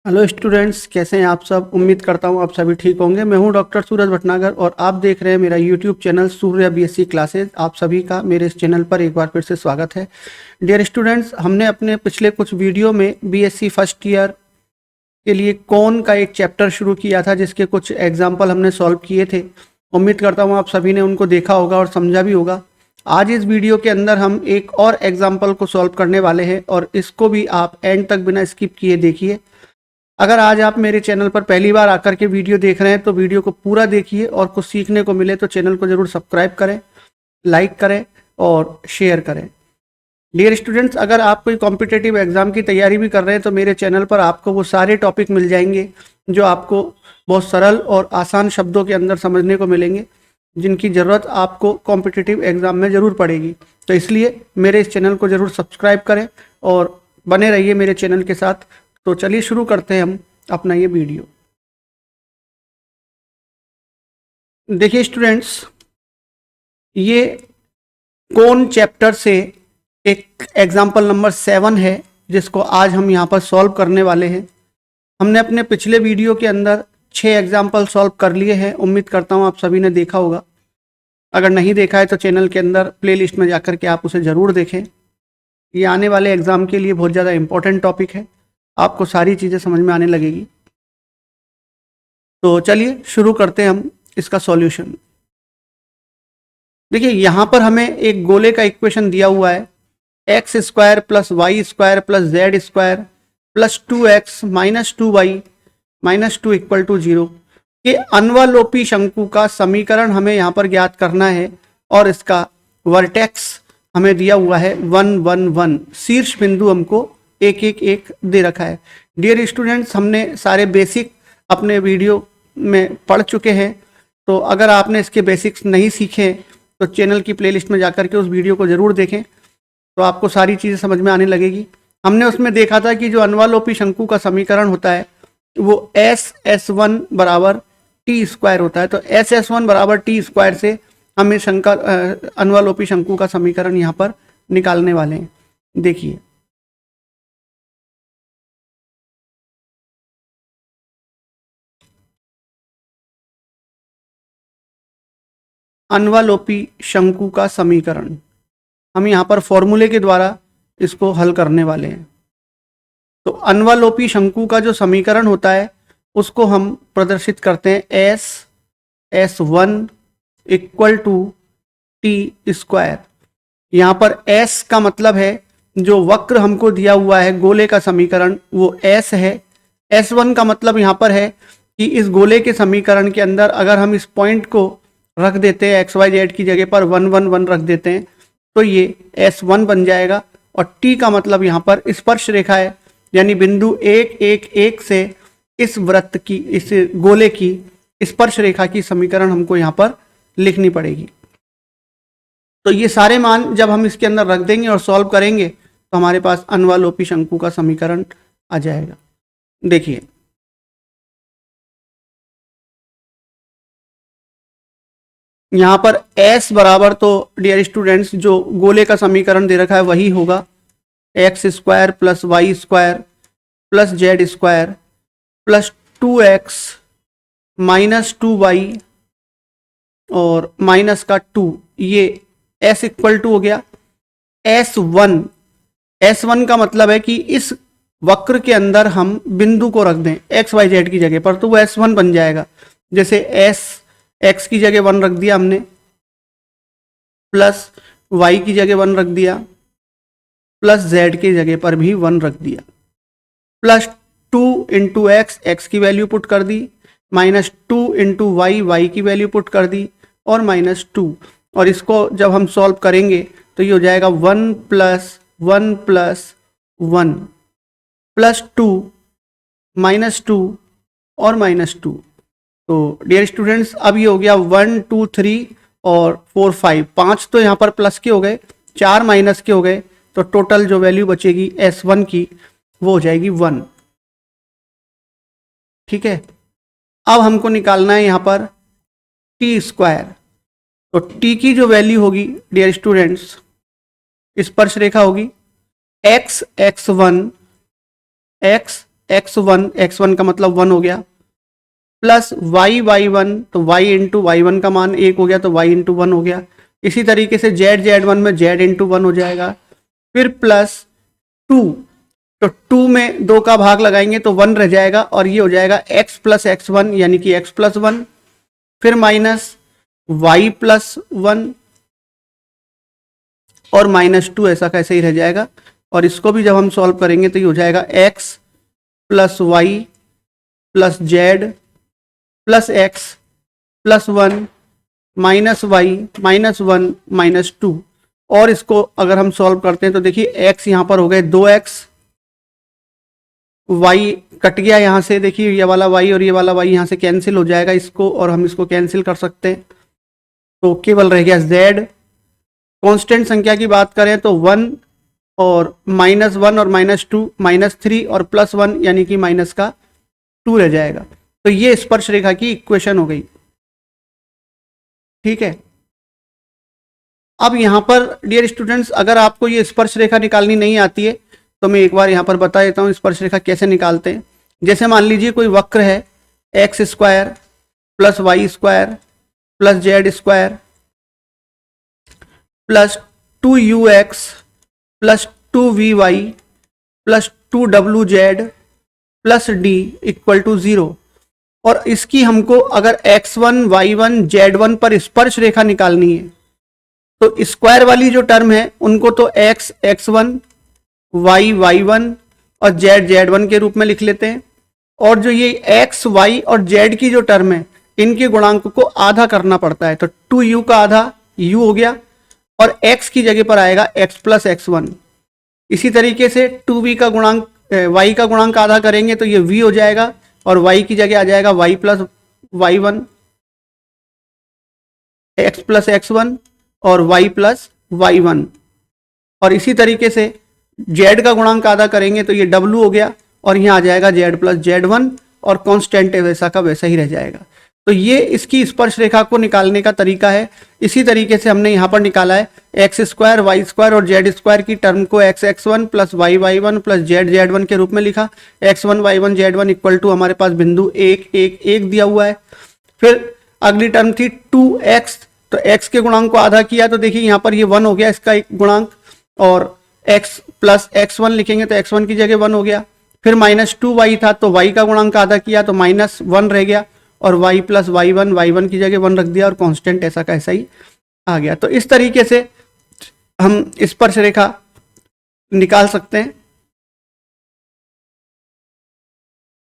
Hello students, कैसे हैं आप सब। उम्मीद करता हूं आप सभी ठीक होंगे। मैं हूं डॉक्टर सूरज भटनागर और आप देख रहे हैं मेरा YouTube channel Surya BSc classes. आप सभी का मेरे इस चैनल पर एक बार फिर से स्वागत है। डियर स्टूडेंट्स, हमने अपने पिछले कुछ वीडियो में बीएससी फर्स्ट ईयर के लिए कौन का एक चैप्टर शुरू किया था, जिसके कुछ एग्जाम्पल हमने सॉल्व किए थे। उम्मीद करता हूँ आप सभी ने उनको देखा होगा और समझा भी होगा। आज इस वीडियो के अंदर हम एक और एग्जाम्पल को सॉल्व करने वाले हैं और इसको भी आप एंड तक बिना स्किप किए देखिए। अगर आज आप मेरे चैनल पर पहली बार आकर के वीडियो देख रहे हैं तो वीडियो को पूरा देखिए और कुछ सीखने को मिले तो चैनल को ज़रूर सब्सक्राइब करें, लाइक करें और शेयर करें। डियर स्टूडेंट्स, अगर आप कोई कॉम्पिटिटिव एग्जाम की तैयारी भी कर रहे हैं तो मेरे चैनल पर आपको वो सारे टॉपिक मिल जाएंगे जो आपको बहुत सरल और आसान शब्दों के अंदर समझने को मिलेंगे, जिनकी ज़रूरत आपको कॉम्पिटिटिव एग्ज़ाम में ज़रूर पड़ेगी। तो इसलिए मेरे इस चैनल को ज़रूर सब्सक्राइब करें और बने रहिए मेरे चैनल के साथ। तो चलिए शुरू करते हैं हम अपना ये वीडियो। देखिए स्टूडेंट्स, ये कौन चैप्टर से एक एग्जाम्पल नंबर 7 है जिसको आज हम यहाँ पर सॉल्व करने वाले हैं। हमने अपने पिछले वीडियो के अंदर 6 एग्जाम्पल सॉल्व कर लिए हैं। उम्मीद करता हूँ आप सभी ने देखा होगा। अगर नहीं देखा है तो चैनल के अंदर प्लेलिस्ट में जाकर के आप उसे ज़रूर देखें। ये आने वाले एग्ज़ाम के लिए बहुत ज़्यादा इम्पोर्टेंट टॉपिक है, आपको सारी चीज़ें समझ में आने लगेगी। तो चलिए शुरू करते हैं हम इसका सॉल्यूशन। देखिए यहाँ पर हमें एक गोले का इक्वेशन दिया हुआ है, x square plus Y square plus Z square plus 2x minus 2y minus 2 equal to 0 के अनवलोपी शंकु का समीकरण हमें यहाँ पर ज्ञात करना है और इसका वर्टेक्स हमें दिया हुआ है 1 1 1। शीर्ष बिंदु हमको 1 1 1 दे रखा है। डियर स्टूडेंट्स, हमने सारे बेसिक अपने वीडियो में पढ़ चुके हैं, तो अगर आपने इसके बेसिक्स नहीं सीखे तो चैनल की प्लेलिस्ट में जाकर के उस वीडियो को ज़रूर देखें, तो आपको सारी चीज़ें समझ में आने लगेगी। हमने उसमें देखा था कि जो अनवलोपी शंकु का समीकरण होता है वो S1 बराबर टी स्क्वायर होता है। तो S1 बराबर टी स्क्वायर से हम इस अनवलोपी शंकु का समीकरण यहाँ पर निकालने वाले हैं। देखिए अनवलोपी शंकु का समीकरण हम यहाँ पर फॉर्मूले के द्वारा इसको हल करने वाले हैं। तो अनवलोपी शंकु का जो समीकरण होता है उसको हम प्रदर्शित करते हैं S1 equal to T square. यहाँ पर S का मतलब है जो वक्र हमको दिया हुआ है गोले का समीकरण वो S है। S1 का मतलब यहाँ पर है कि इस गोले के समीकरण के अंदर अगर हम इस पॉइंट को रख देते हैं XYZ की जगह पर 1 1 1 रख देते हैं तो ये S1 बन जाएगा। और T का मतलब यहाँ पर स्पर्श रेखा है, यानी बिंदु 1 1 1 से इस वृत्त की, इस गोले की स्पर्श रेखा की समीकरण हमको यहाँ पर लिखनी पड़ेगी। तो ये सारे मान जब हम इसके अंदर रख देंगे और सॉल्व करेंगे तो हमारे पास अनवलोपी शंकु का समीकरण आ जाएगा। देखिए यहाँ पर S बराबर, तो डियर स्टूडेंट्स जो गोले का समीकरण दे रखा है वही होगा, X square plus Y square plus Z square plus 2x minus 2y और माइनस का 2। ये S इक्वल टू हो गया S1 का मतलब है कि इस वक्र के अंदर हम बिंदु को रख दें XYZ की जगह पर तो वो S1 बन जाएगा। जैसे x की जगह 1 रख दिया हमने, प्लस y की जगह 1 रख दिया, प्लस z की जगह पर भी 1 रख दिया, प्लस 2 इंटू एक्स की वैल्यू पुट कर दी, माइनस 2 इंटू वाई की वैल्यू पुट कर दी और माइनस 2। और इसको जब हम सॉल्व करेंगे तो ये हो जाएगा 1 प्लस 1 प्लस 1 प्लस 2 माइनस 2 और माइनस 2। तो डियर स्टूडेंट्स, अब ये हो गया 1 2 3 और 4 5, 5 तो यहाँ पर प्लस के हो गए, 4 माइनस के हो गए, तो टोटल जो वैल्यू बचेगी S1 की वो हो जाएगी 1। ठीक है, अब हमको निकालना है यहाँ पर टी स्क्वायर। तो टी की जो वैल्यू होगी डियर स्टूडेंट्स, स्पर्श रेखा होगी x1 x1 का मतलब 1 हो गया, प्लस y1, तो y इंटू y1 का मान 1 हो गया, तो y इंटू 1 हो गया। इसी तरीके से z1 में z इंटू 1 हो जाएगा, फिर प्लस 2, तो 2 में 2 का भाग लगाएंगे तो 1 रह जाएगा, और ये हो जाएगा x प्लस x1 यानी कि x प्लस 1, फिर माइनस y प्लस 1 और माइनस 2, ऐसा कैसे ही रह जाएगा। और इसको भी जब हम सॉल्व करेंगे तो ये हो जाएगा x plus y plus z plus x plus 1 minus y minus 1 minus 2। और इसको अगर हम सॉल्व करते हैं तो देखिए x यहाँ पर हो गए 2x, y कट गया यहाँ से, देखिए ये वाला y और ये वाला y यहाँ से कैंसिल हो जाएगा इसको, और हम इसको कैंसिल कर सकते हैं, तो केवल रह गया z। कांस्टेंट संख्या की बात करें तो 1 और माइनस 1 और माइनस 2 माइनस 3 और प्लस 1 यानी कि माइनस का 2 रह जाएगा। तो ये स्पर्श रेखा की इक्वेशन हो गई, ठीक है। अब यहां पर डियर स्टूडेंट्स, अगर आपको ये स्पर्श रेखा निकालनी नहीं आती है तो मैं एक बार यहां पर बता देता हूं स्पर्श रेखा कैसे निकालते हैं। जैसे मान लीजिए कोई वक्र है x square plus Y square plus Z square plus 2ux plus 2vy plus 2wz plus d equal to 0, और इसकी हमको अगर x1 y1 z1 पर स्पर्श रेखा निकालनी है तो स्क्वायर वाली जो टर्म है उनको तो x x1 y y1 और z z1 के रूप में लिख लेते हैं, और जो ये x y और z की जो टर्म है इनके गुणांक को आधा करना पड़ता है, तो 2u का आधा u हो गया और x की जगह पर आएगा x प्लस x1। इसी तरीके से 2v का गुणांक y का गुणांक आधा करेंगे तो ये v हो जाएगा, और y की जगह आ जाएगा y plus y1, x plus x1 और y प्लस y1। और इसी तरीके से z का गुणांक आधा करेंगे तो ये w हो गया, और यहाँ आ जाएगा z प्लस z1, और कांस्टेंट है वैसा का वैसा ही रह जाएगा। तो ये इसकी स्पर्श रेखा को निकालने का तरीका है। इसी तरीके से हमने यहाँ पर निकाला है एक्स स्क्वायर वाई स्क्वायर और जेड स्क्वायर की टर्म को x x one plus y y one plus z z one के रूप में लिखा। X one y one z one equal to हमारे पास बिंदु 1 1 1 दिया हुआ है। फिर अगली टर्म थी 2x, तो x के गुणांक को आधा किया तो देखिए यहाँ पर ये 1 हो गया इसका एक गुणांक, और x प्लस x1 लिखेंगे तो x1 की जगह 1 हो गया। फिर माइनस 2y था तो y का गुणांक आधा किया तो माइनस 1 रह गया, और y प्लस y1 की जगह 1 रख दिया, और कांस्टेंट ऐसा का ऐसा ही आ गया। तो इस तरीके से हम स्पर्श रेखा निकाल सकते हैं।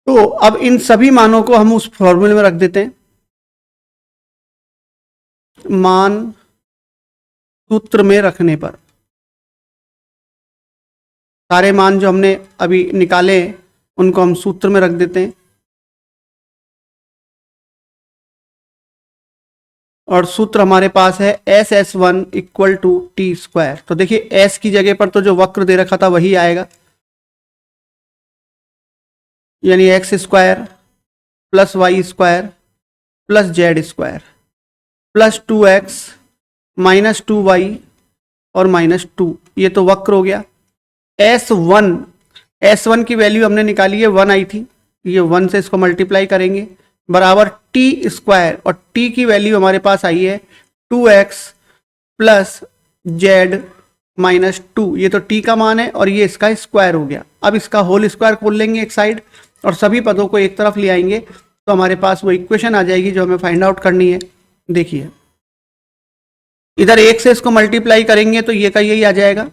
तो अब इन सभी मानों को हम उस फॉर्मूले में रख देते हैं। मान सूत्र में रखने पर सारे मान जो हमने अभी निकाले उनको हम सूत्र में रख देते हैं, और सूत्र हमारे पास है SS1 equal to T square. तो देखिए S की जगह पर तो जो वक्र दे रखा था वही आएगा, यानी x square plus Y square plus Z square plus 2x minus 2y और माइनस 2, ये तो वक्र हो गया। S1 की वैल्यू हमने निकाली है 1 आई थी, ये 1 से इसको मल्टीप्लाई करेंगे बराबर टी स्क्वायर, और टी की वैल्यू हमारे पास आई है 2x प्लस जेड माइनस 2, ये तो टी का मान है और ये इसका स्क्वायर हो गया। अब इसका होल स्क्वायर खोल लेंगे एक साइड और सभी पदों को एक तरफ ले आएंगे तो हमारे पास वो इक्वेशन आ जाएगी जो हमें फाइंड आउट करनी है। देखिए इधर 1 से इसको मल्टीप्लाई करेंगे तो ये का यही आ जाएगा,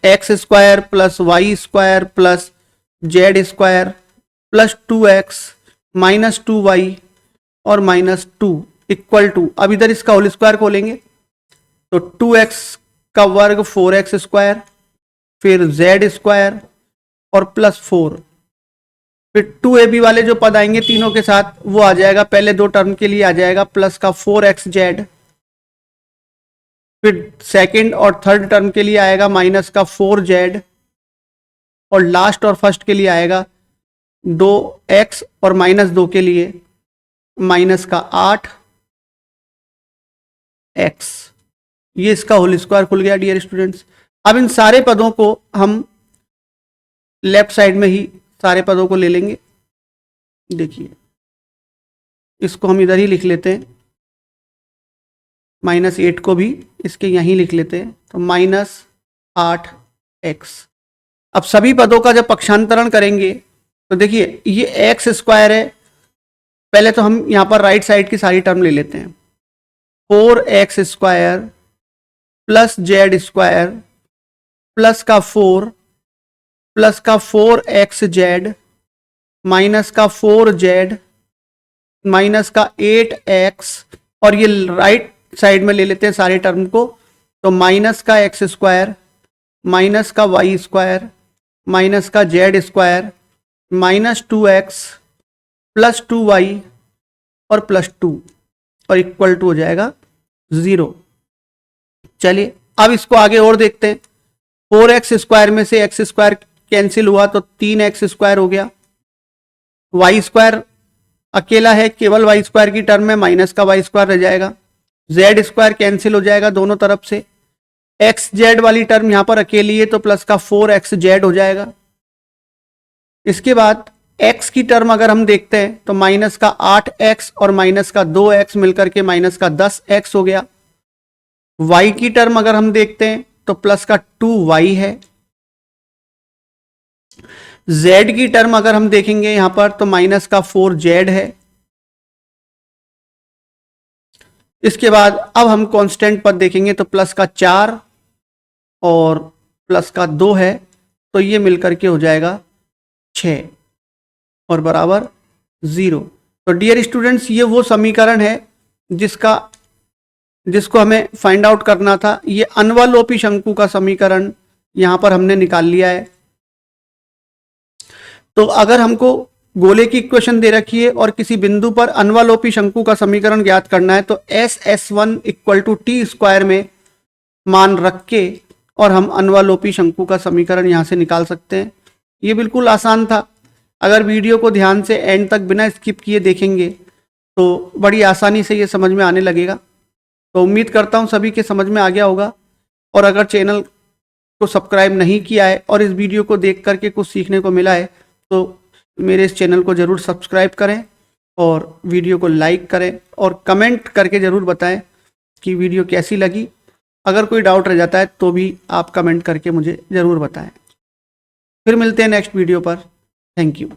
x square plus Y square plus Z square plus 2x minus 2y और माइनस 2 इक्वल टू, अब इधर इसका होल स्क्वायर खोलेंगे तो 2x का वर्ग 4x स्क्वायर, फिर z स्क्वायर और प्लस 4, फिर 2ab वाले जो पद आएंगे तीनों के साथ वो आ जाएगा, पहले दो टर्म के लिए आ जाएगा प्लस का 4xz, फिर सेकंड और थर्ड टर्म के लिए आएगा माइनस का 4z, और लास्ट और फर्स्ट के लिए आएगा 2x और माइनस 2 के लिए माइनस का 8x। ये इसका होल स्क्वायर खुल गया डियर स्टूडेंट्स। अब इन सारे पदों को हम लेफ्ट साइड में ही सारे पदों को ले लेंगे। देखिए इसको हम इधर ही लिख लेते हैं, -8 को भी इसके यहीं लिख लेते हैं, तो -8x। अब सभी पदों का जब पक्षांतरण करेंगे तो देखिए ये एक्स स्क्वायर है, पहले तो हम यहाँ पर राइट साइड की सारी टर्म ले लेते हैं, 4x square plus Z square plus का 4 प्लस का 4xz माइनस का 4z माइनस का 8x, और ये राइट साइड में ले लेते हैं सारे टर्म को, तो माइनस का x स्क्वायर माइनस का y स्क्वायर माइनस का z square minus 2x plus 2y और प्लस 2 और इक्वल टू हो जाएगा 0। चलिए अब इसको आगे और देखते हैं। 4x स्क्वायर में से x स्क्वायर कैंसिल हुआ तो 3x स्क्वायर हो गया, y स्क्वायर अकेला है, केवल y स्क्वायर की टर्म में माइनस का y स्क्वायर रह जाएगा, z स्क्वायर कैंसिल हो जाएगा दोनों तरफ से, एक्स जेड वाली टर्म यहां पर अकेली है तो प्लस का 4xz हो जाएगा। इसके बाद x की टर्म अगर हम देखते हैं तो माइनस का 8x और माइनस का 2x मिलकर के माइनस का 10x हो गया। y की टर्म अगर हम देखते हैं तो प्लस का 2y है। z की टर्म अगर हम देखेंगे यहां पर तो माइनस का 4z है। इसके बाद अब हम कांस्टेंट पद देखेंगे तो प्लस का 4 और प्लस का 2 है, तो ये मिलकर के हो जाएगा 6 और बराबर 0। तो डियर स्टूडेंट्स ये वो समीकरण है जिसको हमें फाइंड आउट करना था। ये अनवलोपी शंकु का समीकरण यहां पर हमने निकाल लिया है। तो अगर हमको गोले की इक्वेशन दे रखी है और किसी बिंदु पर अनवलोपी शंकु का समीकरण ज्ञात करना है तो SS1 equal to T square में मान रख के और हम अनवलोपी शंकु का समीकरण यहां से निकाल सकते हैं। ये बिल्कुल आसान था। अगर वीडियो को ध्यान से एंड तक बिना स्किप किए देखेंगे तो बड़ी आसानी से ये समझ में आने लगेगा। तो उम्मीद करता हूँ सभी के समझ में आ गया होगा। और अगर चैनल को सब्सक्राइब नहीं किया है और इस वीडियो को देख करके कुछ सीखने को मिला है तो मेरे इस चैनल को ज़रूर सब्सक्राइब करें और वीडियो को लाइक करें और कमेंट करके ज़रूर बताएं कि वीडियो कैसी लगी। अगर कोई डाउट रह जाता है तो भी आप कमेंट करके मुझे ज़रूर बताएं। फिर मिलते हैं नेक्स्ट वीडियो पर। Thank you.